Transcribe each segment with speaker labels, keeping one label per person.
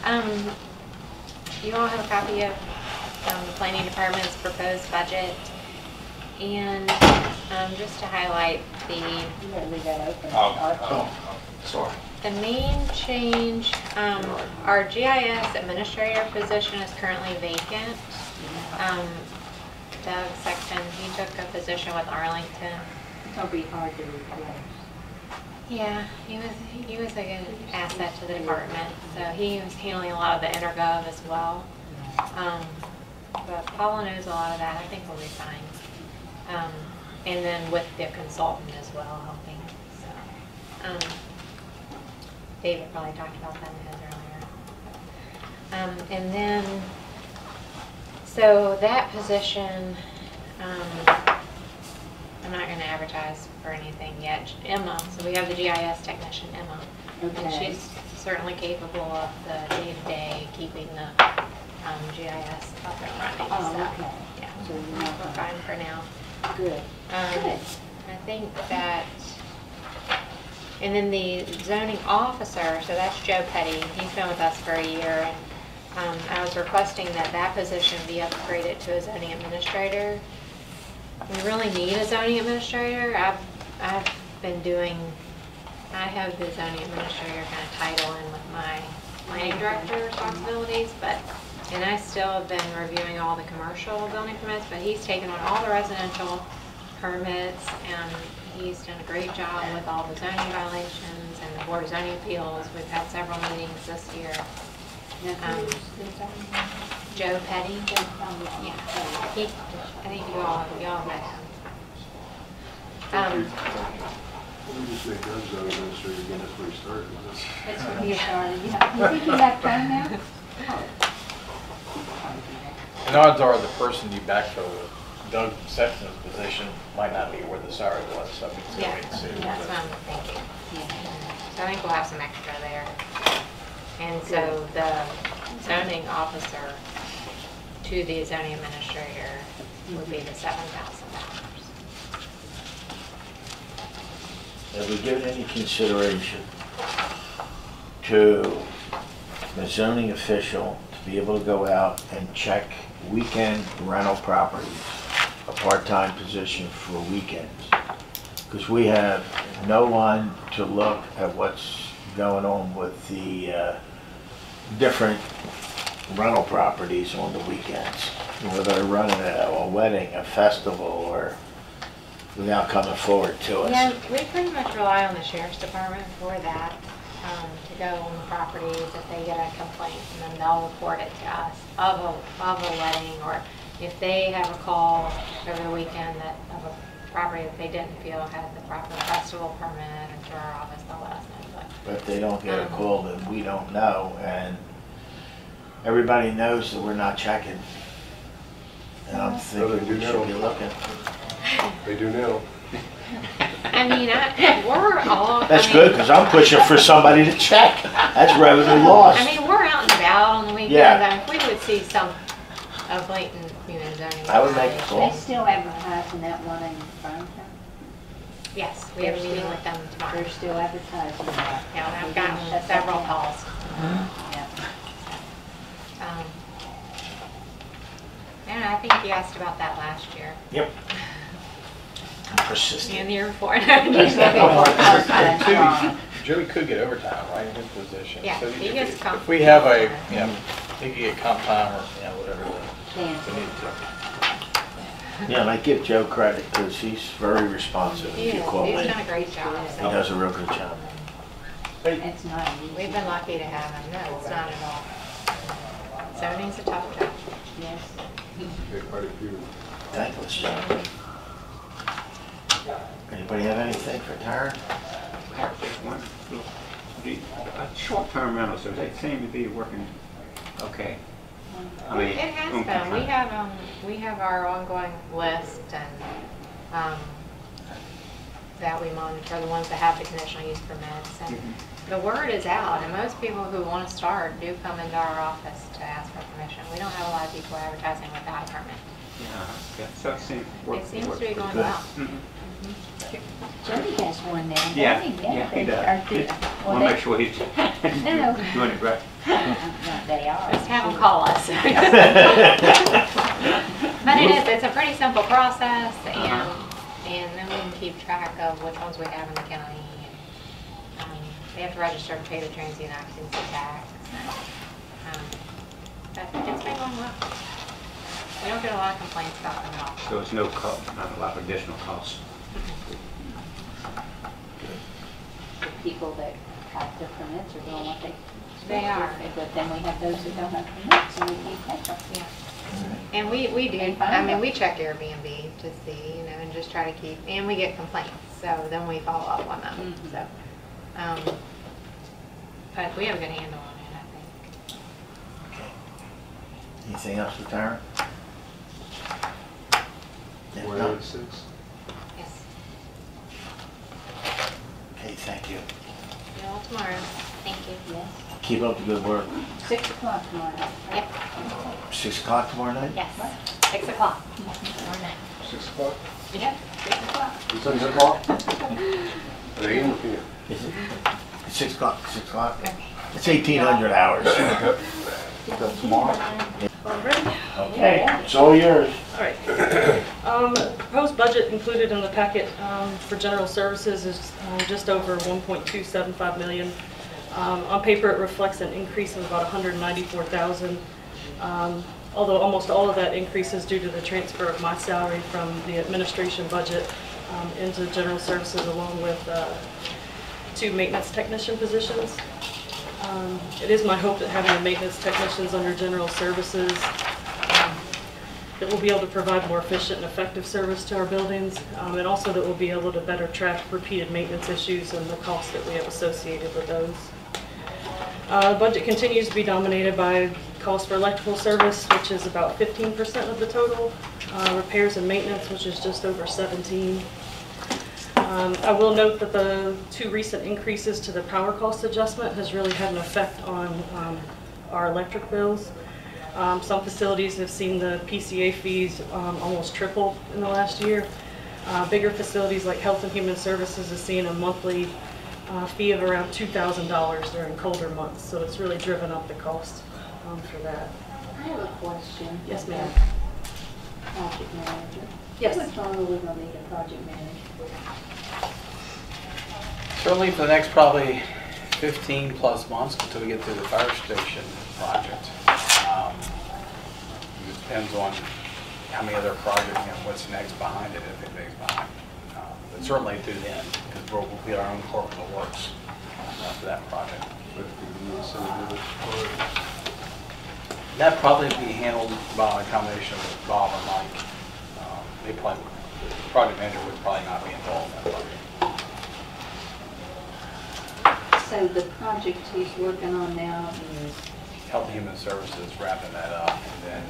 Speaker 1: You all have a copy of the planning department's proposed budget, and just to highlight
Speaker 2: leave that open.
Speaker 3: Sorry.
Speaker 1: the main change, our GIS administrator position is currently vacant. Doug Sexton, he took a position with Arlington.
Speaker 2: It's gonna be hard to replace.
Speaker 1: Yeah, he was a good asset to the department. So he was handling a lot of the intergov as well. But Paula knows a lot of that. I think we'll be fine. And then with the consultant as well helping. So David probably talked about that in his earlier. And then, so that position, I'm not going to advertise for anything yet. Emma, so we have the GIS technician, Emma.
Speaker 2: Okay.
Speaker 1: And she's certainly capable of the day-to-day keeping the GIS up and running.
Speaker 2: Oh,
Speaker 1: so,
Speaker 2: okay.
Speaker 1: Yeah,
Speaker 2: So you're
Speaker 1: we're
Speaker 2: not
Speaker 1: fine for now.
Speaker 2: good. Good.
Speaker 1: I think that, and then the zoning officer, so that's Joe Petty. He's been with us for a year, and I was requesting that that position be upgraded to a zoning administrator. We really need a zoning administrator. I've been doing, I have the zoning administrator kind of title in with my planning director responsibilities, and I still have been reviewing all the commercial building permits, but he's taken on all the residential permits, and he's done a great job with all the zoning violations and the Board of Zoning Appeals. We've had several meetings this year. Joe Petty. Yeah, I think you all met him.
Speaker 4: Let me just make Doug's zoning administrator again, that's where he started.
Speaker 1: That's what
Speaker 2: He
Speaker 1: he
Speaker 2: started. You think you left home now?
Speaker 3: And odds are the person you backfill with, Doug Sexton's position, might not be where the salary was, so we can still
Speaker 1: Yeah,
Speaker 3: wait and see.
Speaker 1: that's what I'm thinking.
Speaker 2: Yeah.
Speaker 1: So I think we'll have some extra there. And so the zoning officer to the zoning administrator would be the $7,000.
Speaker 5: Have we given any consideration to the zoning official to be able to go out and check weekend rental properties, a part-time position for weekends? Because we have no one to look at what's going on with the different rental properties on the weekends, whether they're running a wedding, a festival, or without coming forward to us.
Speaker 1: Yeah, we pretty much rely on the sheriff's department for that, to go on the properties if they get a complaint, and then they'll report it to us of a wedding, or if they have a call over the weekend of a property that they didn't feel had the proper festival permit, or through our office, they'll let us know.
Speaker 5: But if they don't get a call that we don't know, and everybody knows that we're not checking, and I'm thinking we should be looking.
Speaker 4: They do now.
Speaker 1: I mean, we're all.
Speaker 5: That's good, because I'm pushing for somebody to check. That's revenue lost.
Speaker 1: I mean, we're out and about on the weekends.
Speaker 5: Yeah.
Speaker 1: If we would see a blatant, zoning.
Speaker 5: I would make a call.
Speaker 2: They still advertising that one in Farmington?
Speaker 1: Yes, we have a meeting with them tomorrow.
Speaker 2: They're still advertising that.
Speaker 1: Yeah, and I've gotten several calls.
Speaker 2: Yeah.
Speaker 1: And I think you asked about that last year.
Speaker 5: Yep. I'm persistent.
Speaker 1: And the year before.
Speaker 3: Joey could get overtime, right, in his position.
Speaker 1: Yeah,
Speaker 3: So
Speaker 1: he gets comp
Speaker 3: if we have a,
Speaker 1: time.
Speaker 3: he could get comp time or, whatever we need to.
Speaker 5: Yeah, and I give Joe credit, because he's very responsive
Speaker 1: He
Speaker 5: if you
Speaker 1: is.
Speaker 5: call
Speaker 1: He's
Speaker 5: in.
Speaker 1: done a great job.
Speaker 5: He
Speaker 1: So
Speaker 5: does a real good job.
Speaker 2: It's not easy.
Speaker 1: we've been lucky to have him. No, it's not at all. Zoning's a tough job.
Speaker 2: Yes.
Speaker 4: Okay, quite a few.
Speaker 5: Thankless job. Anybody have anything for Tara?
Speaker 6: Just one. The short-term rentals, so they seem to be working okay. I mean,
Speaker 1: It has been. We have our ongoing list, and that we monitor, the ones that have the conditional use permits, and the word is out, and most people who want to start do come into our office to ask for permission. We don't have a lot of people advertising without a permit.
Speaker 6: Yeah, so it seems
Speaker 1: It seems to be going
Speaker 5: Good.
Speaker 1: well.
Speaker 2: Jody has one now.
Speaker 6: Yeah,
Speaker 2: doesn't he?
Speaker 6: yeah, he
Speaker 2: they
Speaker 6: does.
Speaker 2: are doing-
Speaker 6: Just
Speaker 2: well,
Speaker 6: wanna
Speaker 2: they-
Speaker 6: make sure he's
Speaker 2: No.
Speaker 6: doing it right.
Speaker 2: They are.
Speaker 1: Just have them call us. But it's a pretty simple process, and then we can keep track of which ones we have in the county. And, they have to register to pay the transient occupancy tax. But it's been going well. We don't get a lot of complaints about them at all.
Speaker 6: So it's no cost, not a lot of additional cost.
Speaker 2: The people that have the permits are doing what they.
Speaker 1: They are.
Speaker 2: But then we have those that don't have permits, and we keep paying them.
Speaker 1: Yeah. And we do,
Speaker 2: And find
Speaker 1: I mean,
Speaker 2: them.
Speaker 1: we check Airbnb to see, and just try to keep, and we get complaints, so then we follow up on them,
Speaker 2: Mhm.
Speaker 1: so. But we have a good handle on it, I think.
Speaker 5: Anything else for Tara? If
Speaker 4: Four
Speaker 5: not,
Speaker 4: eight six.
Speaker 1: Yes.
Speaker 5: okay, thank you.
Speaker 1: See you all tomorrow. Thank you.
Speaker 2: Yes.
Speaker 5: Keep up the good work.
Speaker 2: 6 o'clock tomorrow night.
Speaker 1: Yep.
Speaker 5: 6 o'clock tomorrow night?
Speaker 1: Yes. 6 o'clock tomorrow night.
Speaker 4: 6 o'clock?
Speaker 1: Yep.
Speaker 2: 6 o'clock.
Speaker 4: Is that 6 o'clock? Are you looking at?
Speaker 5: Is it? It's 6 o'clock, 6 o'clock?
Speaker 1: Okay.
Speaker 5: It's 1,800 hours.
Speaker 4: That's tomorrow?
Speaker 7: Already?
Speaker 5: Okay, it's all yours.
Speaker 7: All right. Proposed budget included in the packet for general services is just over 1.275 million. On paper, it reflects an increase of about 194,000. Although almost all of that increase is due to the transfer of my salary from the administration budget into general services, along with 2 maintenance technician positions. It is my hope that having the maintenance technicians under general services that we'll be able to provide more efficient and effective service to our buildings, and also that we'll be able to better track repeated maintenance issues and the costs that we have associated with those. The budget continues to be dominated by cost for electrical service, which is about 15% of the total, repairs and maintenance, which is just over 17%. I will note that the 2 recent increases to the power cost adjustment has really had an effect on our electric bills. Some facilities have seen the PCA fees almost triple in the last year. Bigger facilities like Health and Human Services have seen a monthly fee of around $2,000 during colder months, so it's really driven up the cost for that.
Speaker 2: I have a question.
Speaker 7: Yes, ma'am.
Speaker 2: Project manager.
Speaker 7: Yes.
Speaker 2: How much longer are we gonna need a project manager?
Speaker 3: Certainly for the next probably 15 plus months until we get through the fire station project. It depends on how many other projects, what's next behind it, if anything's behind. But certainly through the end, because we'll be our own corporate works for that project. That probably be handled by a combination with Bob and Mike. They probably, the project manager would probably not be involved in that project.
Speaker 2: So the project he's working on now is,
Speaker 3: Health and Human Services wrapping that up, and then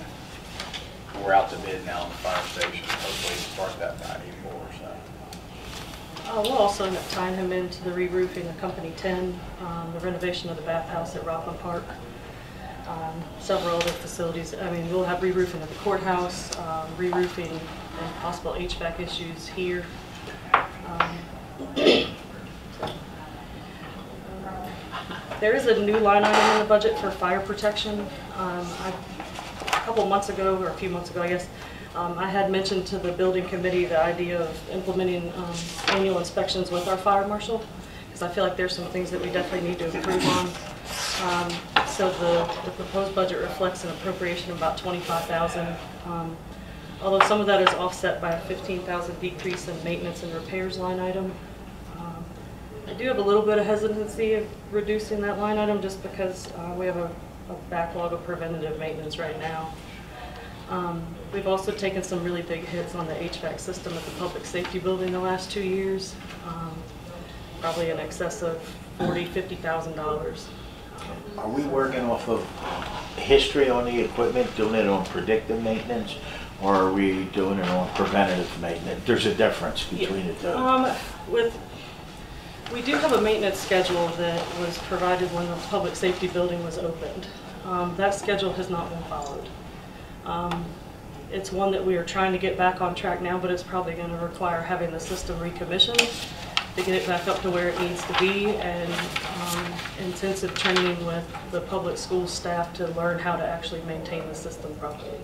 Speaker 3: we're out to bid now on the fire station. Hopefully start that by '84, so.
Speaker 7: We'll also end up tying him into the re-roofing of Company 10, the renovation of the bathhouse at Rockland Park, several other facilities. I mean, we'll have re-roofing of the courthouse, re-roofing and possible HVAC issues here. There is a new line item in the budget for fire protection. A couple months ago, or a few months ago, I guess, I had mentioned to the building committee the idea of implementing annual inspections with our fire marshal, because I feel like there's some things that we definitely need to improve on. So the proposed budget reflects an appropriation of about $25,000. Although some of that is offset by a $15,000 decrease in maintenance and repairs line item. I do have a little bit of hesitancy of reducing that line item just because we have a backlog of preventative maintenance right now. We've also taken some really big hits on the HVAC system at the public safety building the last 2 years, probably in excess of $40,000–$50,000.
Speaker 5: Are we working off of history on the equipment, doing it on predictive maintenance, or are we doing it on preventative maintenance? There's a difference between the two.
Speaker 7: We do have a maintenance schedule that was provided when the public safety building was opened. That schedule has not been followed. It's one that we are trying to get back on track now, but it's probably going to require having the system recommissioned. to get it back up to where it needs to be, and intensive training with the public school staff to learn how to actually maintain the system properly.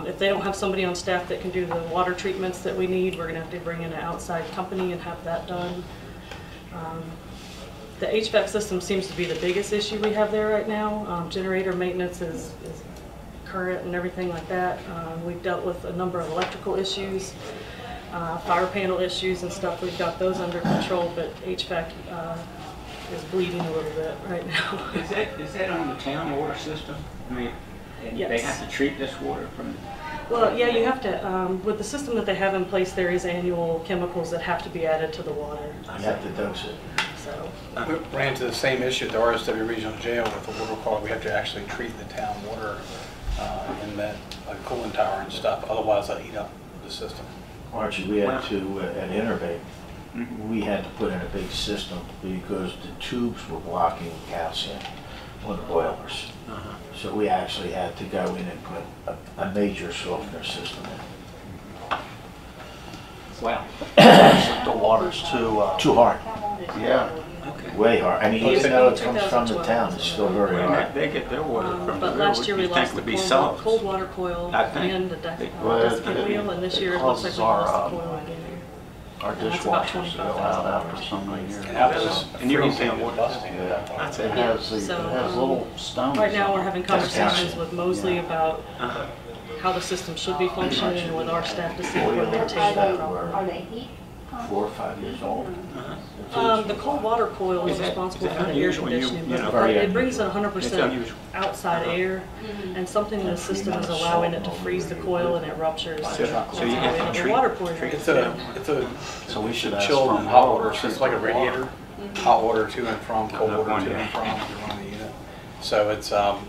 Speaker 7: If they don't have somebody on staff that can do the water treatments that we need, we're gonna have to bring in an outside company and have that done. The HVAC system seems to be the biggest issue we have there right now. Generator maintenance is current and everything like that. We've dealt with a number of electrical issues, fire panel issues and stuff. We've got those under control, but HVAC is bleeding a little bit right now.
Speaker 6: Is that on the town water system? I mean, and they
Speaker 7: Yes.
Speaker 6: have to treat this water from,
Speaker 7: Well, yeah, you have to, with the system that they have in place, there is annual chemicals that have to be added to the water.
Speaker 5: You have to dose it.
Speaker 7: So,
Speaker 3: We ran into the same issue at the RSW Regional Jail with the water quality. We have to actually treat the town water in that like cooling tower and stuff, otherwise they'll eat up the system.
Speaker 5: Archie, we had to, at Interbay, we had to put in a big system because the tubes were blocking calcium on the boilers. So we actually had to go in and put a major softener system in.
Speaker 6: wow,
Speaker 8: The water's
Speaker 5: Too hard,
Speaker 8: yeah.
Speaker 6: okay.
Speaker 5: way hard. I mean,
Speaker 6: Well,
Speaker 5: even
Speaker 6: it's
Speaker 5: though it
Speaker 7: been
Speaker 5: comes from the
Speaker 7: 2012,
Speaker 5: town, it's still very
Speaker 6: Well,
Speaker 5: hard.
Speaker 6: they get their water from the
Speaker 7: but
Speaker 6: river,
Speaker 7: last year we
Speaker 6: you think
Speaker 7: lost the
Speaker 6: would be
Speaker 7: cold
Speaker 6: salts.
Speaker 7: water coil
Speaker 6: I think.
Speaker 7: and the
Speaker 8: Well,
Speaker 7: desiccant wheel, and this year it looks like we
Speaker 8: causes our,
Speaker 7: lost the coil again.
Speaker 8: Our
Speaker 7: And that's about
Speaker 8: dishwashers to go
Speaker 7: $25,000
Speaker 8: out after so many years.
Speaker 3: And that was
Speaker 6: And you're
Speaker 3: freezing
Speaker 6: okay
Speaker 3: and
Speaker 6: with
Speaker 3: busting
Speaker 8: Yeah.
Speaker 3: at that point.
Speaker 6: That's
Speaker 8: It
Speaker 6: it.
Speaker 8: has,
Speaker 7: So,
Speaker 8: it has little stones.
Speaker 7: Right now, we're
Speaker 8: on it.
Speaker 7: having
Speaker 5: That's
Speaker 7: conversations
Speaker 5: calcium.
Speaker 7: with Mosley
Speaker 8: Yeah.
Speaker 7: about
Speaker 6: Uh-huh.
Speaker 7: how the system should be functioning and with our staff to see if we're
Speaker 5: Boilers
Speaker 7: maintaining
Speaker 5: that
Speaker 7: it
Speaker 5: were
Speaker 7: properly.
Speaker 2: they heat pumps?
Speaker 5: 4 or 5 years old.
Speaker 7: The cold water coil is
Speaker 6: Is that-
Speaker 7: responsible
Speaker 6: is that
Speaker 7: for the air
Speaker 6: unusual?
Speaker 7: conditioning,
Speaker 6: You know,
Speaker 7: but
Speaker 5: Very
Speaker 7: it brings in
Speaker 6: It's
Speaker 7: 100%
Speaker 6: unusual.
Speaker 7: outside air, and something in the system is allowing it to freeze the coil and it ruptures.
Speaker 6: So you have to
Speaker 7: The
Speaker 6: treat-
Speaker 7: water coil.
Speaker 3: It's a
Speaker 8: So we should ask
Speaker 3: chilled
Speaker 8: for
Speaker 3: and hot
Speaker 8: more
Speaker 3: water, so it's like a radiator. Hot water to and from, cold
Speaker 6: Not
Speaker 3: water
Speaker 6: one
Speaker 3: to
Speaker 6: yet.
Speaker 3: and from, you run the unit. So it's,
Speaker 5: Too hard.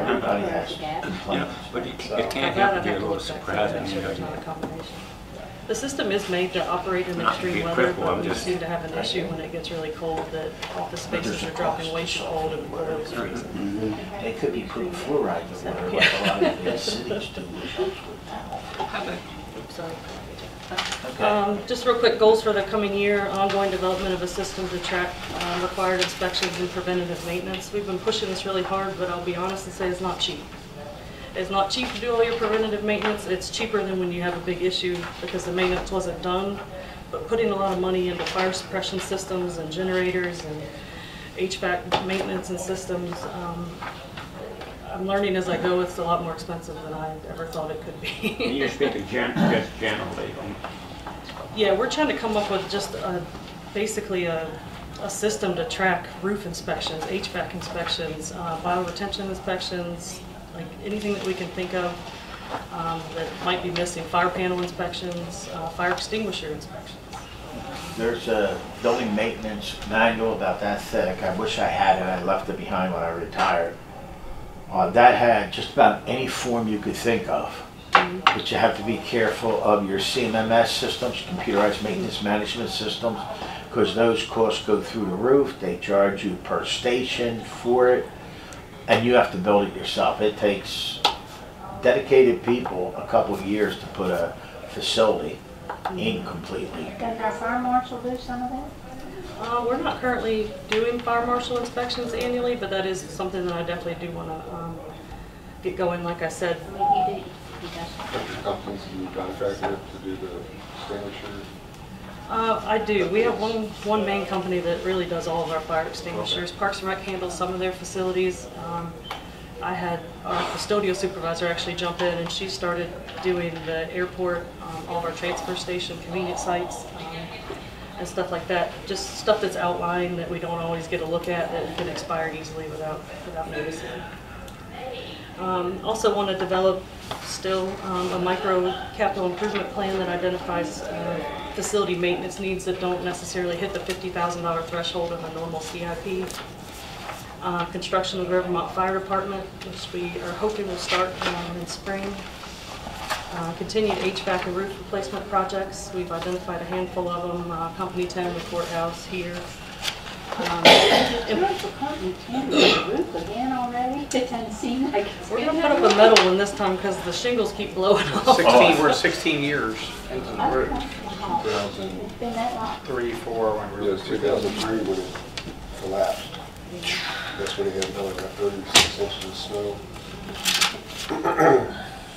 Speaker 5: Everybody has
Speaker 6: Yeah,
Speaker 5: complaints.
Speaker 6: but it
Speaker 3: So-
Speaker 6: it can't
Speaker 7: I'd
Speaker 6: help
Speaker 7: have
Speaker 6: to be a
Speaker 7: to
Speaker 6: little
Speaker 7: look back,
Speaker 6: surprising,
Speaker 7: make
Speaker 6: you
Speaker 7: sure
Speaker 6: know.
Speaker 7: there's not a combination. The system is made to operate in
Speaker 6: Not to be
Speaker 7: extreme weather,
Speaker 6: critical,
Speaker 7: but
Speaker 6: I'm
Speaker 7: we
Speaker 6: just-
Speaker 7: seem to have an issue when it gets really cold that office spaces are dropping way too cold and the coil is freezing.
Speaker 5: They could be putting fluoride in the water like a lot of the cities do, which helps with that.
Speaker 7: Sorry.
Speaker 5: Okay.
Speaker 7: Just real quick, goals for the coming year, ongoing development of a system to track required inspections and preventative maintenance. We've been pushing this really hard, but I'll be honest and say it's not cheap. It's not cheap to do all your preventative maintenance. It's cheaper than when you have a big issue because the maintenance wasn't done. But putting a lot of money into fire suppression systems and generators and HVAC maintenance and systems, I'm learning as I go, it's a lot more expensive than I ever thought it could be.
Speaker 6: You're speaking just generally.
Speaker 7: Yeah, we're trying to come up with just basically a system to track roof inspections, HVAC inspections, bioretention inspections, like anything that we can think of that might be missing, fire panel inspections, fire extinguisher inspections.
Speaker 5: There's a building maintenance manual about that thick. I wish I had it. I left it behind when I retired. That had just about any form you could think of. But you have to be careful of your CMMS systems, computerized maintenance management systems, because those costs go through the roof. They charge you per station for it, and you have to build it yourself. It takes dedicated people a couple of years to put a facility in completely.
Speaker 2: Does our fire marshal do some of that?
Speaker 7: We're not currently doing fire marshal inspections annually, but that is something that I definitely do want to get going, like I said.
Speaker 2: He does.
Speaker 4: Electric companies, you contracted to do the extinguisher.
Speaker 7: I do. We have one main company that really does all of our fire extinguishers. Parks and Rec handles some of their facilities. I had our custodial supervisor actually jump in, and she started doing the airport, all of our transfer station, convenience sites, and stuff like that. Just stuff that's outlined that we don't always get a look at that can expire easily without noticing. Also want to develop still a micro capital improvement plan that identifies facility maintenance needs that don't necessarily hit the $50,000 threshold of a normal CIP. Construction of the Rivermont Fire Department, which we are hoping will start in spring. Continued HVAC and roof replacement projects. We've identified a handful of them, Company 10, the courthouse here.
Speaker 2: What's the company painting the roof again already? It doesn't seem like it's
Speaker 7: We're
Speaker 2: been
Speaker 7: gonna
Speaker 2: that
Speaker 7: put up a
Speaker 2: long.
Speaker 7: metal one this time because the shingles keep blowing off.
Speaker 3: 16, we're 16 years into the
Speaker 2: Okay.
Speaker 3: roof.
Speaker 2: Wow.
Speaker 4: 2000,
Speaker 2: It's been that long.
Speaker 3: 3, 4, when we
Speaker 4: it
Speaker 3: were.
Speaker 4: was 2003 when it collapsed. That's when it had another 36 inches of snow.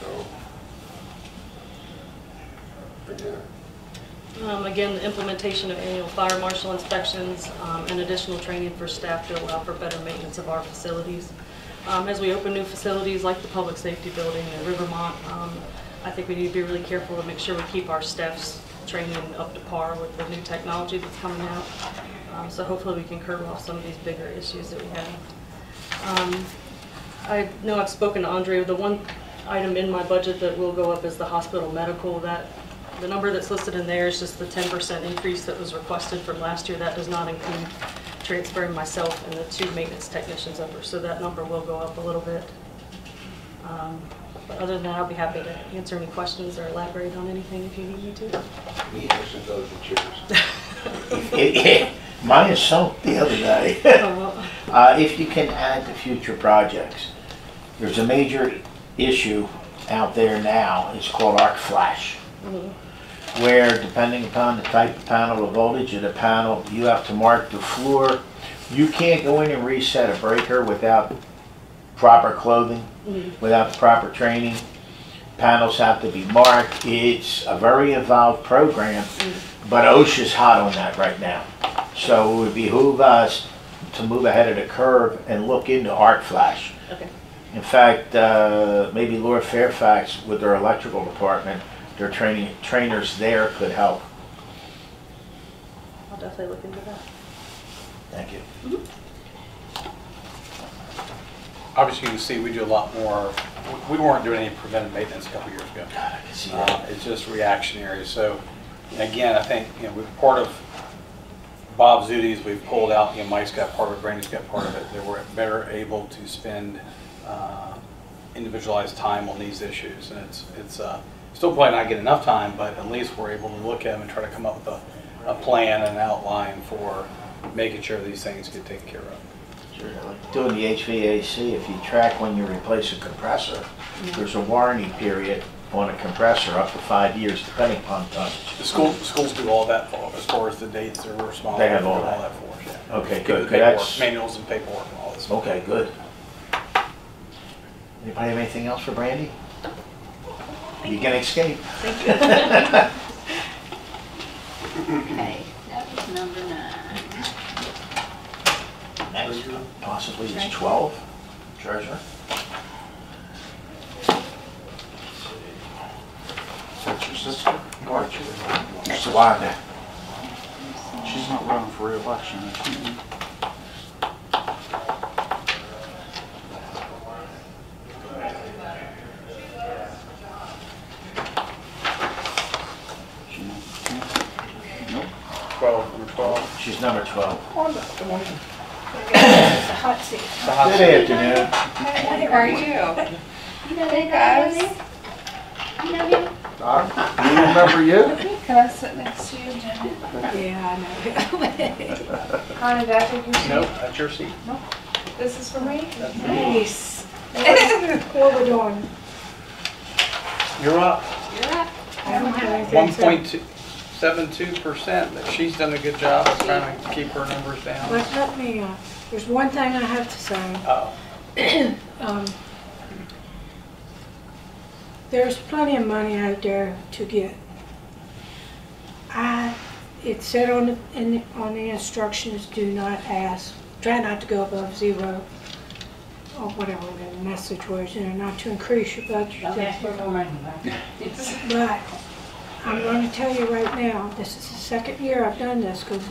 Speaker 4: So, yeah.
Speaker 7: Again, the implementation of annual fire marshal inspections and additional training for staff to allow for better maintenance of our facilities. As we open new facilities like the public safety building in Rivermont, I think we need to be really careful to make sure we keep our staff's training up to par with the new technology that's coming out. So hopefully we can curb off some of these bigger issues that we have. I know I've spoken to Andre. The one item in my budget that will go up is the hospital medical. That the number that's listed in there is just the 10% increase that was requested from last year. That does not include transferring myself and the 2 maintenance technicians over. So that number will go up a little bit. But other than that, I'll be happy to answer any questions or elaborate on anything if you need me to.
Speaker 4: Listen to those chairs.
Speaker 5: Mine is soaked the other day. If you can add to future projects, there's a major issue out there now. It's called arc flash, where depending upon the type of panel, the voltage of the panel, you have to mark the floor. You can't go in and reset a breaker without proper clothing, without the proper training. Panels have to be marked. It's a very involved program, but OSHA's hot on that right now. So it would behoove us to move ahead of the curve and look into arc flash.
Speaker 7: Okay.
Speaker 5: In fact, maybe Laura Fairfax with their electrical department, their trainers there could help.
Speaker 7: I'll definitely look into that.
Speaker 5: Thank you.
Speaker 3: Obviously, you can see we do a lot more. We weren't doing any preventive maintenance a couple years ago.
Speaker 5: God, I can see that.
Speaker 3: It's just reactionary. So again, I think, we're part of Bob's duties. We've pulled out, Mike's got part of it, Brandy's got part of it. That we're better able to spend individualized time on these issues. And it's still probably not getting enough time, but at least we're able to look at them and try to come up with a plan and an outline for making sure these things get taken care of.
Speaker 5: Sure, like doing the HVAC, if you track when you replace a compressor, there's a warranty period on a compressor up to 5 years, depending upon tonnage.
Speaker 3: The schools do all that for us, as far as the dates they're responsible.
Speaker 5: They have
Speaker 3: for
Speaker 5: all
Speaker 3: doing
Speaker 5: that.
Speaker 3: for us, yeah.
Speaker 5: Okay,
Speaker 3: Give
Speaker 5: good.
Speaker 3: the paperwork,
Speaker 5: That's
Speaker 3: manuals and paperwork and all this.
Speaker 5: okay. Good. Anybody have anything else for Brandy? You can escape.
Speaker 7: Thank you.
Speaker 2: Okay, that was number 9.
Speaker 5: Next, possibly is 12. Treasurer.
Speaker 8: That's your sister, Archie?
Speaker 5: Swanda.
Speaker 8: She's not running for re-election, is she? She not- Nope.
Speaker 3: 12, number 12.
Speaker 5: She's number 12.
Speaker 9: It's a hot seat.
Speaker 5: Good afternoon.
Speaker 9: How are you?
Speaker 2: You know
Speaker 9: Hey,
Speaker 2: that
Speaker 9: guys.
Speaker 2: guy? You know him?
Speaker 4: Do you remember you?
Speaker 9: Can I sit next to you, Jenny? Yeah, I know. Connie, did I take your seat?
Speaker 3: Nope, that's your seat.
Speaker 9: This is for me? Nice. What are we doing?
Speaker 3: You're up.
Speaker 9: You're up. I don't have anything to say.
Speaker 3: 1.72%, but she's done a good job of trying to keep her numbers down.
Speaker 9: Let me, there's one thing I have to say.
Speaker 3: Uh-oh.
Speaker 9: There's plenty of money out there to get. It said on the instructions, do not ask, try not to go above 0, or whatever the message was, not to increase your budget.
Speaker 2: Okay.
Speaker 9: But I'm going to tell you right now, this is the second year I've done this, because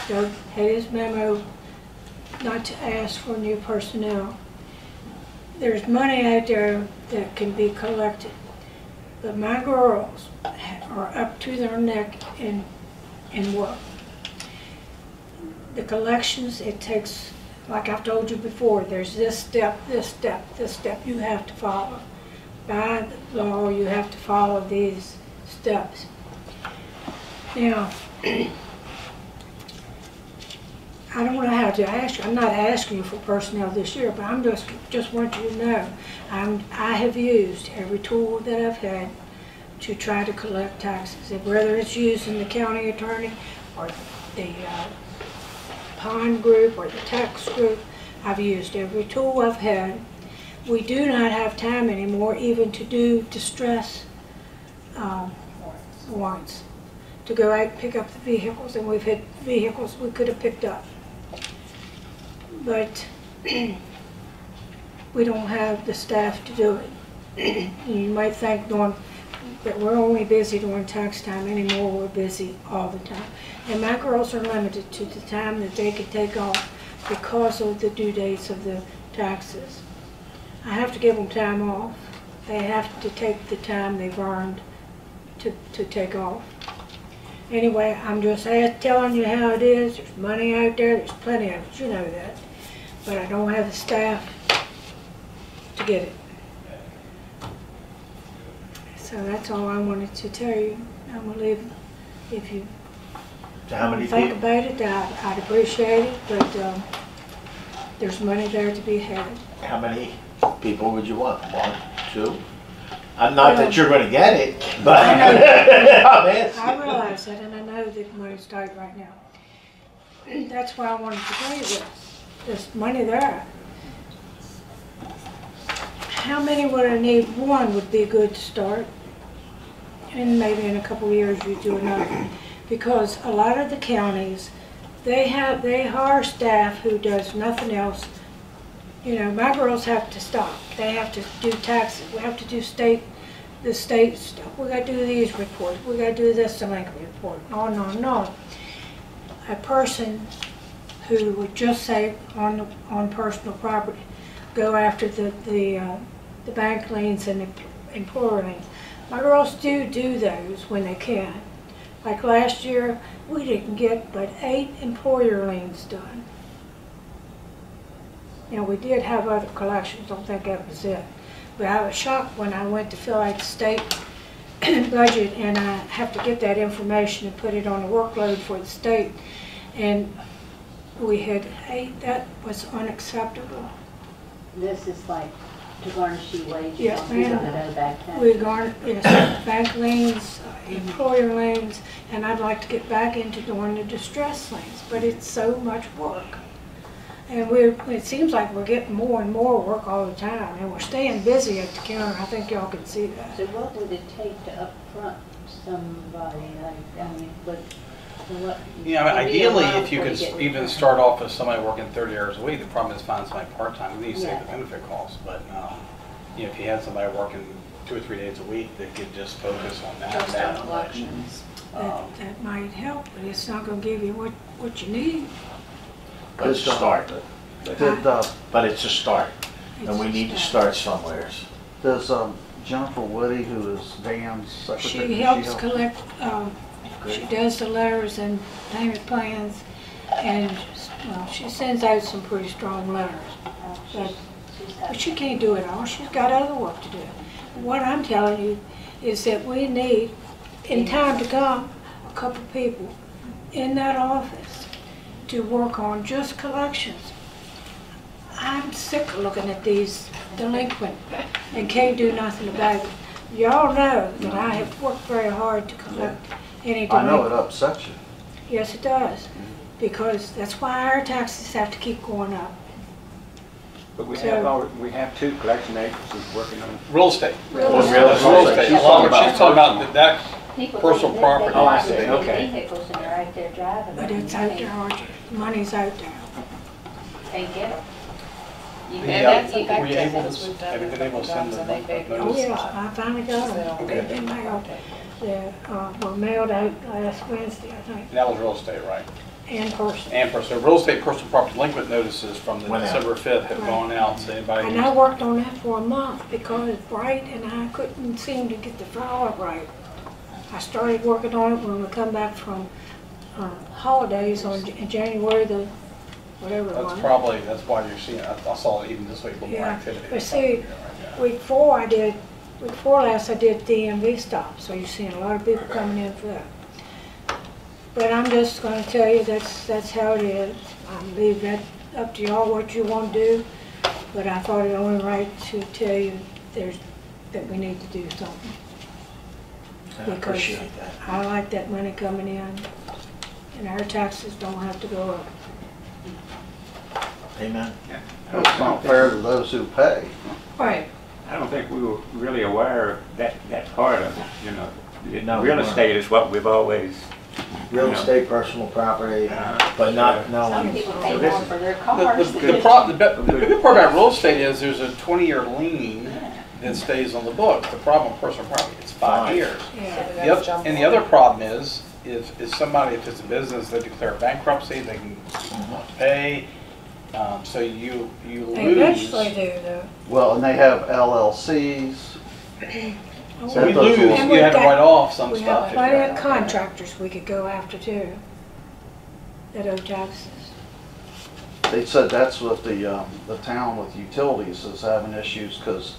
Speaker 9: Doug had his memo not to ask for new personnel. There's money out there that can be collected, but my girls are up to their neck in work. The collections, it takes, like I've told you before, there's this step, this step, this step you have to follow. By the law, you have to follow these steps. Now, I don't know how to ask you, I'm not asking you for personnel this year, but I'm just want you to know, I have used every tool that I've had to try to collect taxes, and whether it's using the county attorney or the Pond Group or the tax group, I've used every tool I've had. We do not have time anymore even to do distress warrants, to go out and pick up the vehicles, and we've had vehicles we could have picked up. But we don't have the staff to do it. You might think that we're only busy during tax time anymore. We're busy all the time. And my girls are limited to the time that they can take off because of the due dates of the taxes. I have to give them time off. They have to take the time they've earned to take off. Anyway, I'm just telling you how it is. There's money out there. There's plenty of it. You know that. But I don't have the staff to get it. So that's all I wanted to tell you. I'm going to leave, if you
Speaker 5: So how many
Speaker 9: think
Speaker 5: people?
Speaker 9: about it, I'd appreciate it, but there's money there to be had.
Speaker 5: How many people would you want? 1, 2? I'm not that you're going to get it, but
Speaker 9: I know.
Speaker 5: I'm asking.
Speaker 9: I realize that, and I know that money's tight right now. That's why I wanted to tell you this. There's money there. How many would I need? 1 would be good to start, and maybe in a couple of years you do another. Because a lot of the counties, they hire staff who does nothing else. You know, my girls have to stop. They have to do taxes. We have to do the state stuff. We got to do these reports. We got to do this delinquent report. On and on and on. A person who would just say on personal property, go after the bank liens and the employer liens. My girls do those when they can. Like last year, we didn't get but 8 employer liens done. You know, we did have other collections, don't think that was it. But I was shocked when I went to fill out the state budget, and I have to get that information and put it on the workload for the state. And we had 8, that was unacceptable.
Speaker 2: This is like to garnish your wages
Speaker 9: Yes,
Speaker 2: on people
Speaker 9: ma'am.
Speaker 2: that owe back
Speaker 9: We
Speaker 2: taxes.
Speaker 9: garnered, yes, bank liens, employer liens, and I'd like to get back into doing the distress liens, but it's so much work. And it seems like we're getting more and more work all the time, and we're staying busy at the counter. I think y'all can see that.
Speaker 2: So what would it take to upfront somebody, like, I mean, what?
Speaker 3: Yeah, I mean,
Speaker 2: it'd be a
Speaker 3: ideally,
Speaker 2: while
Speaker 3: if you
Speaker 2: before
Speaker 3: could
Speaker 2: get
Speaker 3: even
Speaker 2: returned.
Speaker 3: start off with somebody working 30 hours a week, the problem is finding somebody part-time. We need to save the benefit costs, but you know, if you had somebody working 2 or 3 days a week that could just focus on that much.
Speaker 9: That might help, but it's not gonna give you what you need.
Speaker 5: But it's a start.
Speaker 8: Did,
Speaker 5: But it's a start, and we
Speaker 9: It's
Speaker 5: need to
Speaker 9: just
Speaker 5: start somewhere.
Speaker 8: does Jennifer Woody, who is Dan's secretary,
Speaker 9: She helps collect, she does the letters and payment plans, and, well, she sends out some pretty strong letters. But she can't do it all. She's got other work to do. What I'm telling you is that we need, in time to come, a couple people in that office to work on just collections. I'm sick of looking at these delinquent and can't do nothing about it. Y'all know that I have worked very hard to collect any
Speaker 8: I know it
Speaker 9: delinquent.
Speaker 8: upsets you.
Speaker 9: Yes, it does, because that's why our taxes have to keep going up.
Speaker 6: But we
Speaker 9: So-
Speaker 6: have 2 collection agencies working on.
Speaker 3: Real estate.
Speaker 9: Real
Speaker 3: Real estate.
Speaker 6: She's
Speaker 3: A lot of what
Speaker 6: talking
Speaker 3: she's talking about, that
Speaker 2: People
Speaker 3: personal
Speaker 2: think
Speaker 3: property.
Speaker 2: they
Speaker 6: Oh, I
Speaker 2: have
Speaker 6: see,
Speaker 2: these
Speaker 6: okay.
Speaker 2: Vehicles and they're right there driving.
Speaker 9: But
Speaker 2: them.
Speaker 9: it's out there, Audrey. Money's out there.
Speaker 2: Can't get them.
Speaker 3: The,
Speaker 10: And that's
Speaker 3: were you
Speaker 10: effective,
Speaker 3: able
Speaker 10: because
Speaker 3: to-
Speaker 10: we've done
Speaker 3: have you
Speaker 10: it
Speaker 3: been able to send
Speaker 10: times,
Speaker 3: the
Speaker 10: and they paid
Speaker 9: Oh,
Speaker 3: notice?
Speaker 9: yes, I finally got them.
Speaker 3: Okay.
Speaker 9: They've been mailed. They were mailed out last Wednesday, I think,
Speaker 3: And that was real estate, right?
Speaker 9: in person.
Speaker 3: And so real estate personal property delinquent notices from the
Speaker 5: Went out.
Speaker 3: December 5th have
Speaker 9: Right.
Speaker 3: gone out, so anybody.
Speaker 9: And I worked on that for a month because it's bright and I couldn't seem to get the file right. I started working on it when we come back from holidays on January the, whatever it was.
Speaker 3: That's why you're seeing, I saw it even this week, a little more
Speaker 9: Yeah,
Speaker 3: activity.
Speaker 9: but see, week before last I did DMV stop, so you're seeing a lot of people coming in for that. But I'm just gonna tell you, that's how it is. I leave that up to y'all what you want to do, but I thought it only right to tell you that we need to do something.
Speaker 5: I
Speaker 9: Because
Speaker 5: appreciate that.
Speaker 9: I like that money coming in, and our taxes don't have to go up.
Speaker 5: Amen.
Speaker 4: It's not fair to those who pay.
Speaker 9: Right.
Speaker 6: I don't think we were really aware of that part of it, you know.
Speaker 5: No, we
Speaker 6: Real
Speaker 5: weren't.
Speaker 6: estate is what we've always,
Speaker 5: Real
Speaker 6: you know.
Speaker 5: estate, personal property, but not
Speaker 2: Some
Speaker 5: knowing.
Speaker 2: people
Speaker 6: So
Speaker 2: pay
Speaker 6: this
Speaker 2: more
Speaker 6: is-
Speaker 2: for their cars.
Speaker 3: The good part about real estate is there's a 20-year lien that stays on the books. The problem with personal property, it's 5
Speaker 5: Fine.
Speaker 3: years.
Speaker 9: Yeah.
Speaker 3: And the other problem is if somebody, if it's a business, they declare bankruptcy, they can not pay. So you
Speaker 9: They
Speaker 3: lose.
Speaker 9: eventually do, though.
Speaker 4: Well, and they have LLCs.
Speaker 3: So we
Speaker 4: Those
Speaker 3: lose,
Speaker 4: are-
Speaker 3: you
Speaker 9: And we've
Speaker 3: had to
Speaker 9: got-
Speaker 3: write off some
Speaker 9: We
Speaker 3: stuff.
Speaker 9: have
Speaker 3: if
Speaker 9: plenty
Speaker 3: you're
Speaker 9: of
Speaker 3: out there.
Speaker 9: contractors we could go after too, that owe taxes.
Speaker 4: They said that's what the town with utilities is having issues because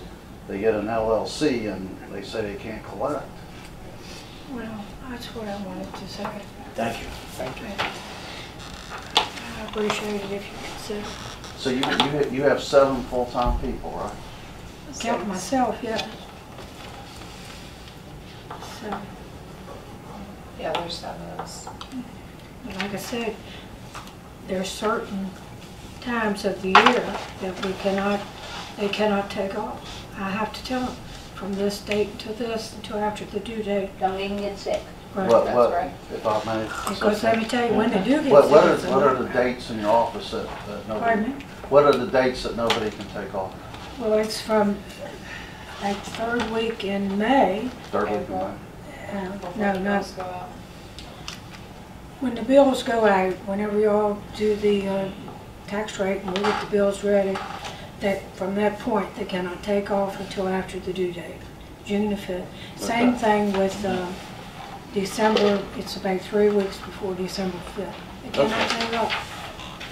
Speaker 4: they get an LLC and they say they can't collect.
Speaker 9: Well, that's what I wanted to say.
Speaker 5: Thank you.
Speaker 3: Thank you.
Speaker 9: I appreciate it if you consider.
Speaker 4: So you have 7 full-time people, right?
Speaker 9: Count myself, yeah. So,
Speaker 10: Yeah, there's 7 of us.
Speaker 9: like I said, there's certain times of the year that they cannot take off. I have to tell them, from this date to this until after the due date.
Speaker 2: Don't even get sick.
Speaker 9: Right.
Speaker 4: What,
Speaker 10: right.
Speaker 4: if I may?
Speaker 9: Because let me tell you, when they do get
Speaker 4: What
Speaker 9: sick, it's a
Speaker 4: are the
Speaker 9: nightmare.
Speaker 4: dates in your office that nobody?
Speaker 9: Pardon me?
Speaker 4: What are the dates that nobody can take off?
Speaker 9: Well, it's from like third week in May.
Speaker 4: Third week of May?
Speaker 9: No, not,
Speaker 10: Bills go out.
Speaker 9: when the bills go out, whenever y'all do the tax rate and we get the bills ready, that from that point, they cannot take off until after the due date, June the 5th. Same thing with December, it's about 3 weeks before December 5th. They cannot take off.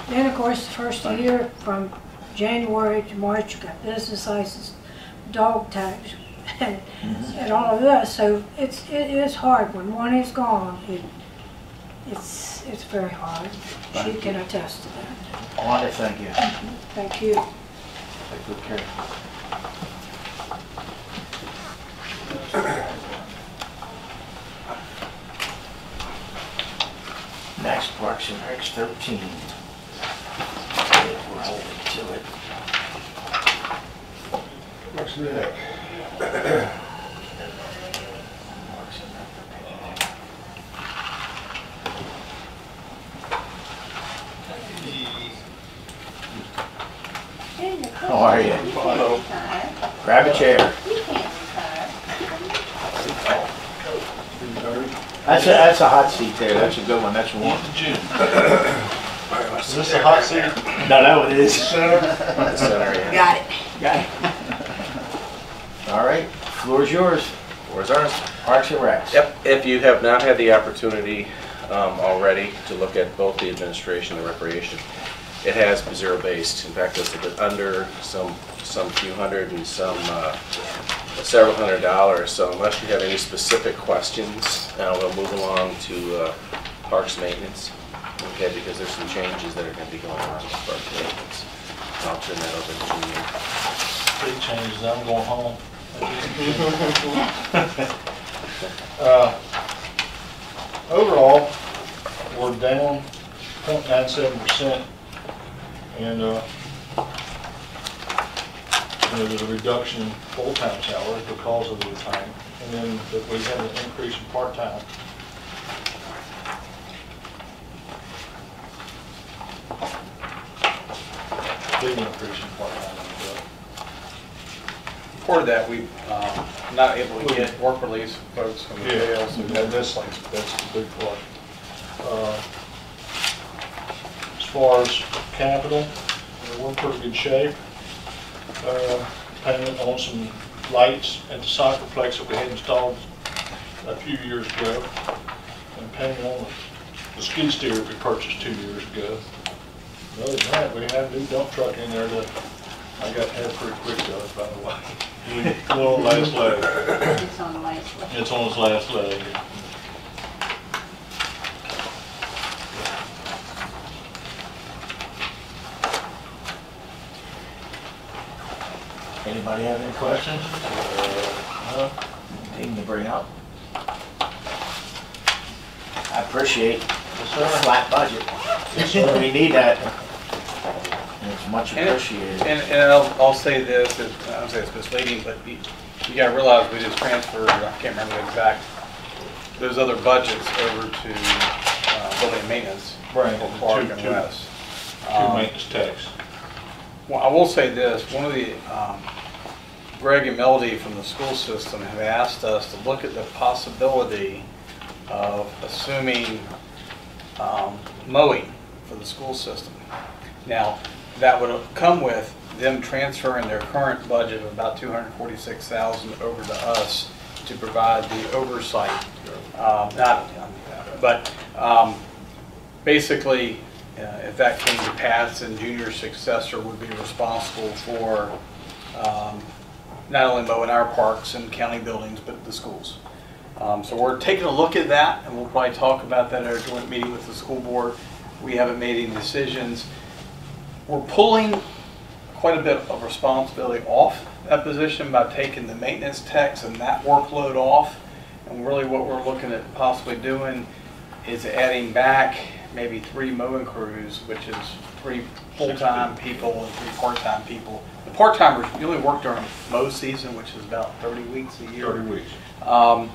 Speaker 9: Then, of course, the first of the year, from January to March, you got business license, dog tax, and all of this. So it is hard. When one is gone, it's very hard. She can attest to that.
Speaker 5: I want to thank you.
Speaker 9: Thank you.
Speaker 4: Take good care.
Speaker 5: Next, Parks and Recs 13. We're holding to it.
Speaker 4: What's that?
Speaker 5: Parks and Rec. How are you?
Speaker 2: Hello.
Speaker 5: Grab a chair.
Speaker 2: You can't retire.
Speaker 5: That's a hot seat there. That's a good one. That's warm.
Speaker 8: Is this a hot seat?
Speaker 5: No, that one is.
Speaker 10: Got it.
Speaker 5: Got it. All right, floor's yours.
Speaker 11: Where's ours?
Speaker 5: Parks and Recs.
Speaker 11: Yep, if you have not had the opportunity already to look at both the administration and the recreation, it has zero-based. In fact, it's a bit under, some few hundred and some several $100. So unless you have any specific questions, we'll move along to parks maintenance. Okay, because there's some changes that are going to be going on with parks maintenance. I'll turn that over to you.
Speaker 8: Big changes, I'm going home. Overall, we're down 0.97%, and there's a reduction in full-time salaries because of the retirement, and then that we have an increase in part-time. Big increase in part-time.
Speaker 3: Part of that, we not able to get work release folks from the jail. So
Speaker 8: That's the big part. As far as capital, we're in pretty good shape. Payment on some lights at the soccerplex that we had installed a few years ago, and payment on the skid steer that we purchased 2 years ago. Other than that, we have a new dump truck in there that I got had pretty quick though, by the way. Little last leg.
Speaker 2: It's on the last list.
Speaker 8: It's on its last leg.
Speaker 5: Anybody have any questions? Anything to bring up? I appreciate the flat budget. We need that. And it's much appreciated.
Speaker 3: And I'll say this, I don't say it's misleading, but you gotta realize we just transferred, I can't remember the exact, those other budgets over to building and maintenance.
Speaker 8: Right.
Speaker 3: For Park and West.
Speaker 8: Two maintenance tax.
Speaker 3: Well, I will say this, one of the, Greg and Melody from the school system have asked us to look at the possibility of assuming mowing for the school system. Now, that would come with them transferring their current budget of about $246,000 over to us to provide the oversight. Basically, if that came to pass, then Junior's successor would be responsible for not only mowing our parks and county buildings, but the schools. So we're taking a look at that, and we'll probably talk about that at our joint meeting with the school board. We haven't made any decisions. We're pulling quite a bit of responsibility off that position by taking the maintenance techs and that workload off. And really what we're looking at possibly doing is adding back maybe 3 mowing crews, which is 3 full-time people and 3 part-time people. The part-timers usually work during mow season, which is about 30 weeks a year.
Speaker 8: 30 weeks.
Speaker 3: So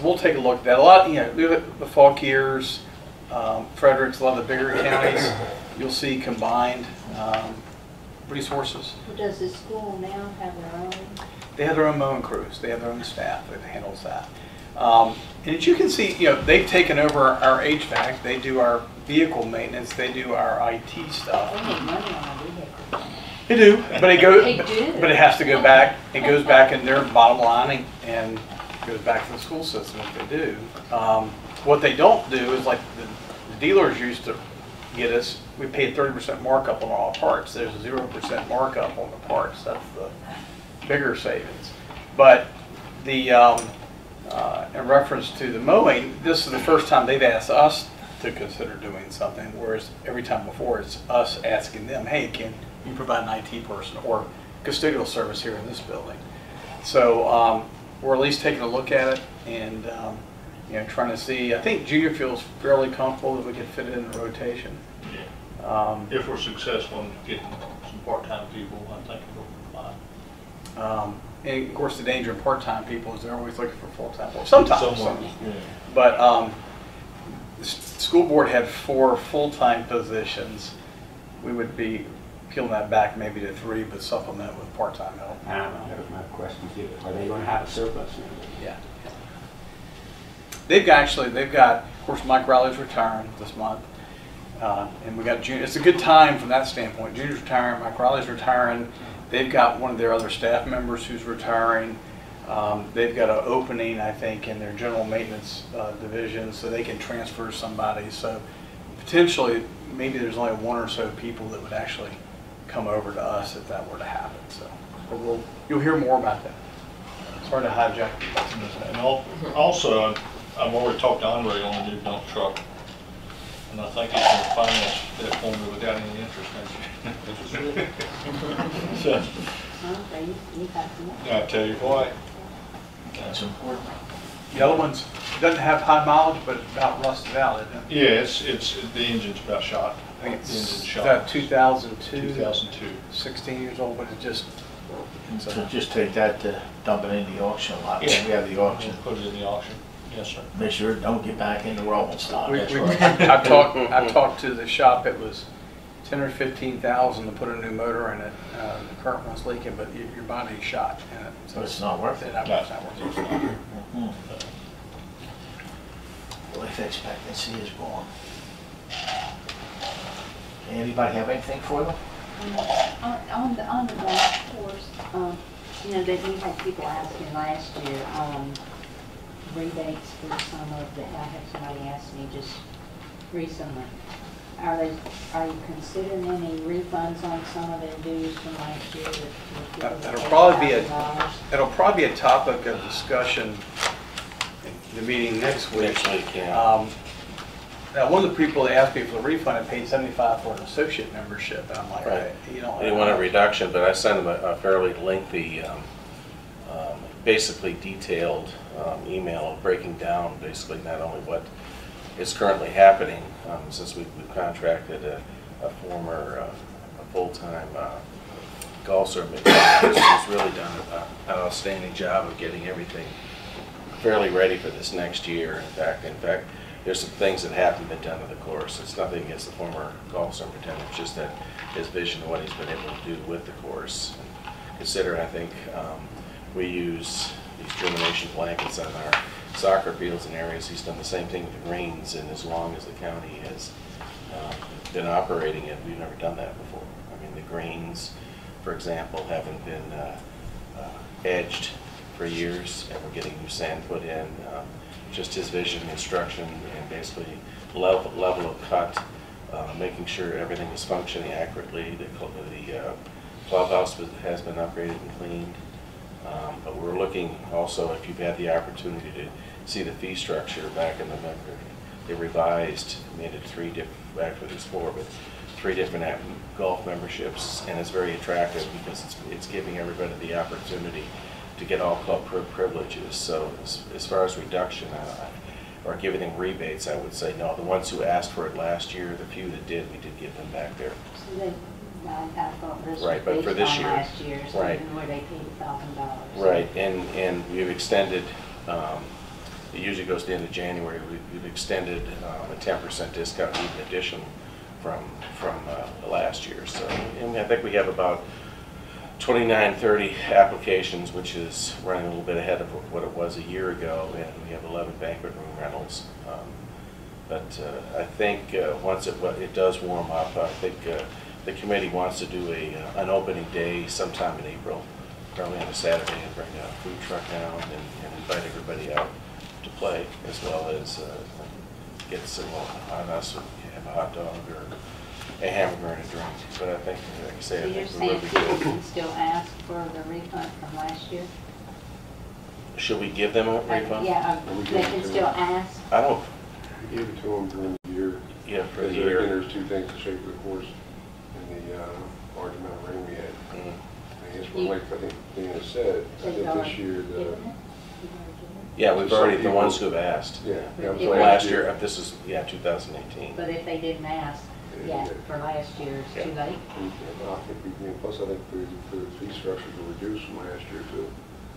Speaker 3: we'll take a look at that. A lot, the Fauquiers, Fredericks, a lot of the bigger counties, you'll see combined resources.
Speaker 2: Does the school now have their own?
Speaker 3: They have their own mowing crews. They have their own staff that handles that. And as you can see, they've taken over our HVAC. They do our vehicle maintenance. They do our IT stuff.
Speaker 2: They make money on a vehicle.
Speaker 3: They do, but it
Speaker 2: They do.
Speaker 3: But it has to go back. It goes back in their bottom line and goes back to the school system if they do. What they don't do is like the dealers used to get us. We paid 30% markup on all parts. There's a 0% markup on the parts. That's the bigger savings. But the in reference to the mowing, this is the first time they've asked us to consider doing something, whereas every time before it's us asking them, hey, can you provide an IT person or custodial service here in this building? So we're at least taking a look at it and trying to see. I think Junior feels fairly comfortable that we can fit it in the rotation.
Speaker 8: If we're successful in getting some part-time people, I think it'll be fine.
Speaker 3: And of course, the danger of part-time people is they're always looking for full-time people. Sometimes.
Speaker 8: Yeah.
Speaker 3: But the school board had 4 full-time positions. We would be peeling that back maybe to 3, but supplement with part-time help.
Speaker 12: That was my question too. Are they going to have a surplus?
Speaker 3: Yeah. They've got, of course, Mike Riley's retiring this month. And we got Junior. It's a good time from that standpoint. Junior's retiring, Mike Riley's retiring. They've got one of their other staff members who's retiring. They've got an opening, I think, in their general maintenance division, so they can transfer somebody. So potentially, maybe there's only 1 or so people that would actually come over to us if that were to happen. So, but you'll hear more about that. Sorry to hijack.
Speaker 8: And also, I've already talked to Andre on the new dump truck, and I think he's going to finance that for me without any interest. So, I tell you what.
Speaker 5: That's important.
Speaker 3: The other one's doesn't have high mileage, but it's about rusted out, isn't it?
Speaker 8: Yeah, it's the engine's about shot.
Speaker 3: I think
Speaker 8: The engine's
Speaker 3: it's
Speaker 8: shot.
Speaker 3: that 2002.
Speaker 8: 2002.
Speaker 3: 16 years old, but it just.
Speaker 5: So just take that to dump it in the auction lot.
Speaker 8: Yeah.
Speaker 5: We have the auction.
Speaker 8: Put it in the auction. Yes, sir.
Speaker 5: Make sure it don't get back into rolling stock. That's right.
Speaker 3: I've talked to the shop. It was 10 or 15,000 to put a new motor in it. The current one's leaking, but your body's shot in it, so
Speaker 5: It's not worth it.
Speaker 3: It's not worth it.
Speaker 5: Life expectancy is gone. Anybody have anything for them?
Speaker 2: On the golf course, that we had people asking last year, rebates for some of the, I had somebody ask me just recently, are you considering any refunds on some of their dues from last year?
Speaker 3: That'll probably be a topic of discussion in the meeting next week.
Speaker 11: Yeah.
Speaker 3: Now, one of the people that asked me for the refund had paid $75 for an associate membership, and I'm like,
Speaker 11: Right.
Speaker 3: you don't.
Speaker 11: They want a reduction, but I sent them a fairly lengthy, basically detailed email breaking down basically not only what is currently happening, since we've contracted a former, a full-time golf servant who's really done an outstanding job of getting everything fairly ready for this next year. In fact, there's some things that haven't been done to the course. It's nothing against the former golf superintendent, it's just that his vision of what he's been able to do with the course. Considering, I think, we use these germination blankets on our soccer fields and areas. He's done the same thing with the greens, and as long as the county has been operating it, we've never done that before. I mean, the greens, for example, haven't been edged for years, and we're getting new sand put in. Just his vision, instruction, and basically level of cut, making sure everything is functioning accurately. The clubhouse has been upgraded and cleaned. But we're looking also, if you've had the opportunity to see the fee structure back in November, they revised, made it actually there's 4, but 3 different golf memberships, and it's very attractive because it's giving everybody the opportunity to get all club privileges. So as far as reduction or giving them rebates, I would say no. The ones who asked for it last year, the few that did, we did give them back there.
Speaker 2: So they, I thought this was
Speaker 11: Right, but for
Speaker 2: based
Speaker 11: this
Speaker 2: on
Speaker 11: year,
Speaker 2: last year, so
Speaker 11: right.
Speaker 2: even where they paid $1,000.
Speaker 11: Right, and we've extended, it usually goes to the end of January, we've extended a 10% discount, even addition from last year. So, and I think we have about 29, 30 applications, which is running a little bit ahead of what it was a year ago, and we have 11 banquet room rentals. But I think once it does warm up, I think the committee wants to do an opening day sometime in April, probably on a Saturday, and bring a food truck down and invite everybody out to play, as well as get some on us, have a hot dog or a hamburger and a drink. But I think, like I say,
Speaker 2: So
Speaker 11: I
Speaker 2: you're
Speaker 11: think we're
Speaker 2: saying
Speaker 11: really
Speaker 2: people
Speaker 11: good.
Speaker 2: can still ask for the refund from last year?
Speaker 11: Should we give them a refund?
Speaker 2: Yeah, they can still ask.
Speaker 11: I don't,
Speaker 13: We gave it to them during the year.
Speaker 11: yeah, for the
Speaker 13: Because
Speaker 11: year.
Speaker 13: again, there's 2 things, the shape of the course and the large amount of rain we had.
Speaker 11: Mhm.
Speaker 13: I guess, like I think Dana said, I think this year,
Speaker 11: Yeah, we've already, the ones who've asked.
Speaker 13: yeah. that was
Speaker 2: Yeah.
Speaker 11: Last year, this is, 2018.
Speaker 2: But if they didn't ask yet for last year, it's too late.
Speaker 13: I think plus I think the fee structures were reduced from last year too.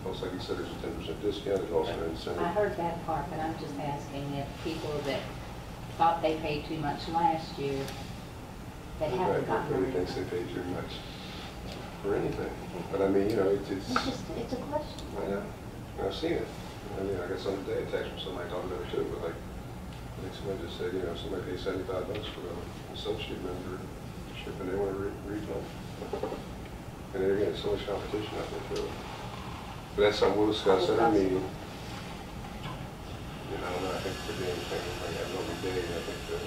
Speaker 13: Also, like you said, there's a 10% discount, there's also an incentive.
Speaker 2: I heard that part, but I'm just asking if people that thought they paid too much last year, that haven't gotten a
Speaker 13: Everybody thinks they
Speaker 2: refund.
Speaker 13: pay too much for anything. But I mean, you know, it's
Speaker 2: It's just, it's a question.
Speaker 13: I know. I've seen it. I mean, I got some today, a text from somebody talking about it too, but like, I think somebody just said, you know, somebody pays $75 for an associate membership and they want a refund. And then again, so much competition out there too. But that's something we'll discuss at our meeting. You know, and I think for the thing, we might have an open day, and I think the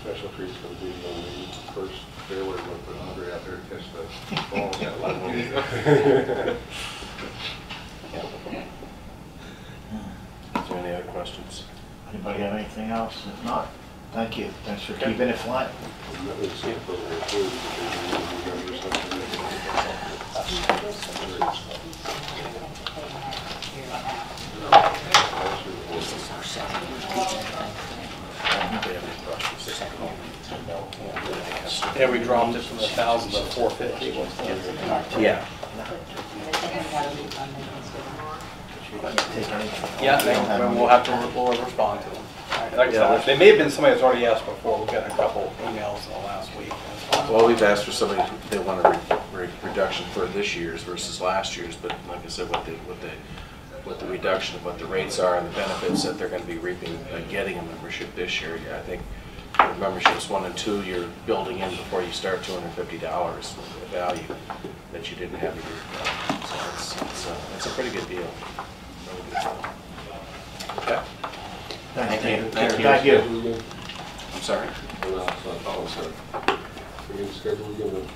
Speaker 13: special treat's going to be on the first fairway, we're going to put Andre out there to catch the balls at level.
Speaker 11: Is there any other questions?
Speaker 5: Anybody have anything else? If not, thank you. Thanks for keeping it flat.
Speaker 3: Yeah, we dropped it from 1,000 to 450.
Speaker 11: Yeah.
Speaker 2: If they haven't got a refund, they can still.
Speaker 5: Yeah,
Speaker 3: Yeah, we'll respond to them. Like I said, they may have been somebody that's already asked before. We've got a couple emails in the last week.
Speaker 11: Well, we've asked for somebody, they want a reduction for this year's versus last year's, but like I said, what the reduction of what the rates are and the benefits that they're going to be reaping, getting a membership this year, yeah, I think for memberships 1 and 2, you're building in before you start $250 of value that you didn't have a year ago. So it's a pretty good deal. Really good deal. Okay.
Speaker 5: Thank you.
Speaker 11: Thank you. I'm sorry?
Speaker 13: We can schedule again